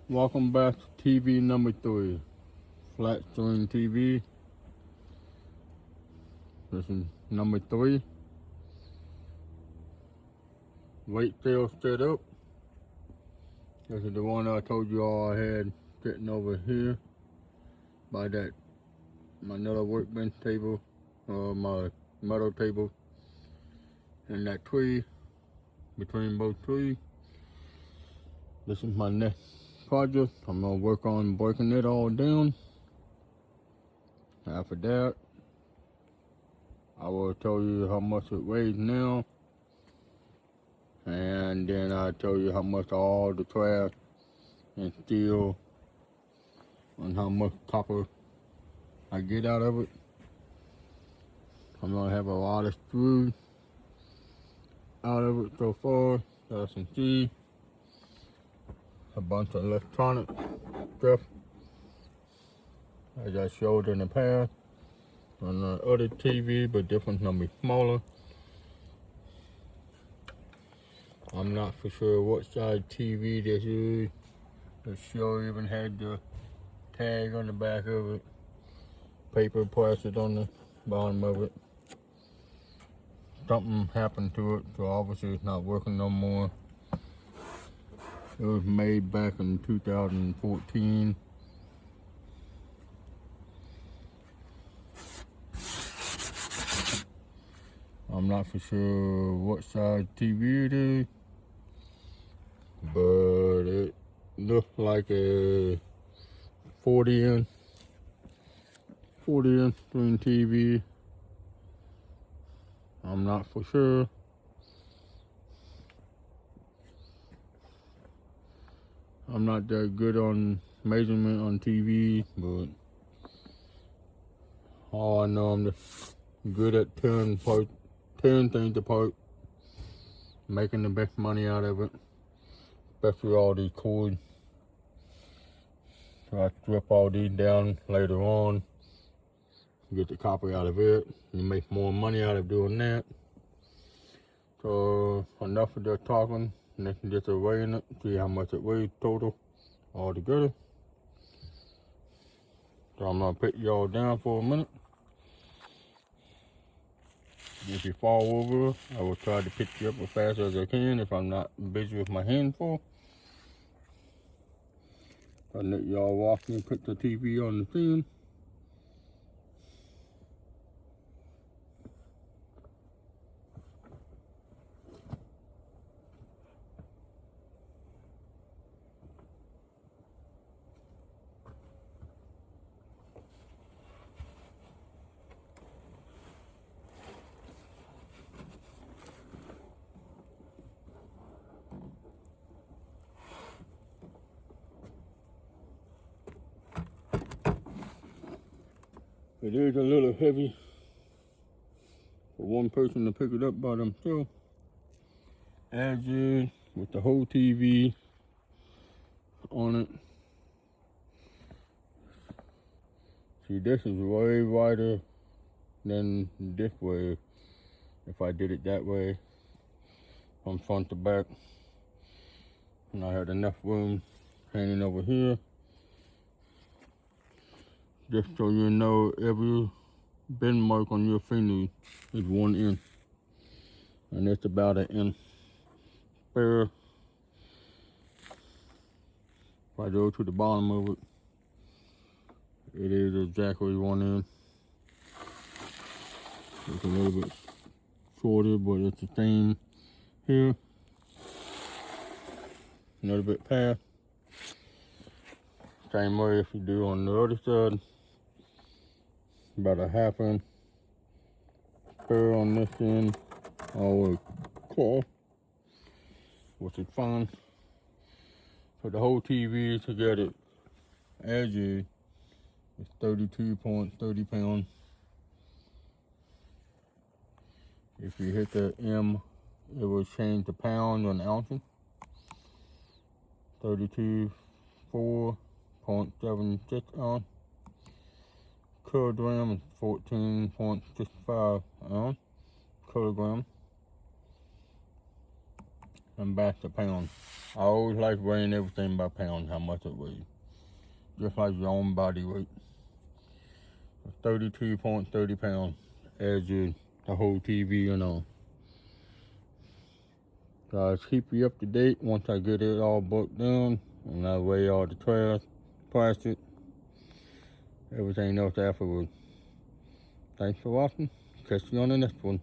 Welcome back to TV number 3, flat screen TV. This is number 3. Weight scale set up. This is the one I told you all I had sitting over here by that my another workbench table, my metal table, and that tree between both trees. This is my next project. I'm gonna work on breaking it all down. After that, I will tell you how much it weighs now, and then I'll tell you how much all the trash and steel and how much copper I get out of it. I'm gonna have a lot of screws out of it so far, as you can see. A bunch of electronic stuff, as I showed in the past on the other TV, but this one's gonna be smaller. I'm not for sure what size TV this is. The show even had the tag on the back of it, paper plastered on the bottom of it. Something happened to it, so obviously it's not working no more. It was made back in 2014. I'm not for sure what size TV it is, but it looks like a 40-inch screen TV. I'm not for sure. I'm not that good on measurement on TV, but all I know, I'm just good at tearing things apart, making the best money out of it, especially all these cords. So I strip all these down later on, get the copper out of it, and make more money out of doing that. So enough of that talking. Let's get to weighing it, see how much it weighs total all together. So I'm gonna put y'all down for a minute. If you fall over, I will try to pick you up as fast as I can if I'm not busy with my hand full. I'll let y'all watch me put the TV on the stand. It is a little heavy for one person to pick it up by themselves. As is, with the whole TV on it. See, this is way wider than this way. If I did it that way, from front to back, and I had enough room hanging over here. Just so you know, every bend mark on your finger is 1 inch, and it's about an inch spare. If I go to the bottom of it, it is exactly 1 inch. It's a little bit shorter, but it's the same here. A little bit past. Same way if you do on the other side. About a half inch spare on this end, or cloth, which is fine. For the whole TV to get it as is 32.30 pounds. If you hit the M, it will change to pounds or ounces. 32.4.76 ounce. Kilogram is 14.65 ounce. Kilogram. and back to pounds. I always like weighing everything by pounds, how much it weighs. Just like your own body weight. 32.30 pounds as is the whole TV and all. Guys, keep you up to date once I get it all broke down and I weigh all the trash, plastic, everything else afterwards. Thanks for watching. Catch you on the next one.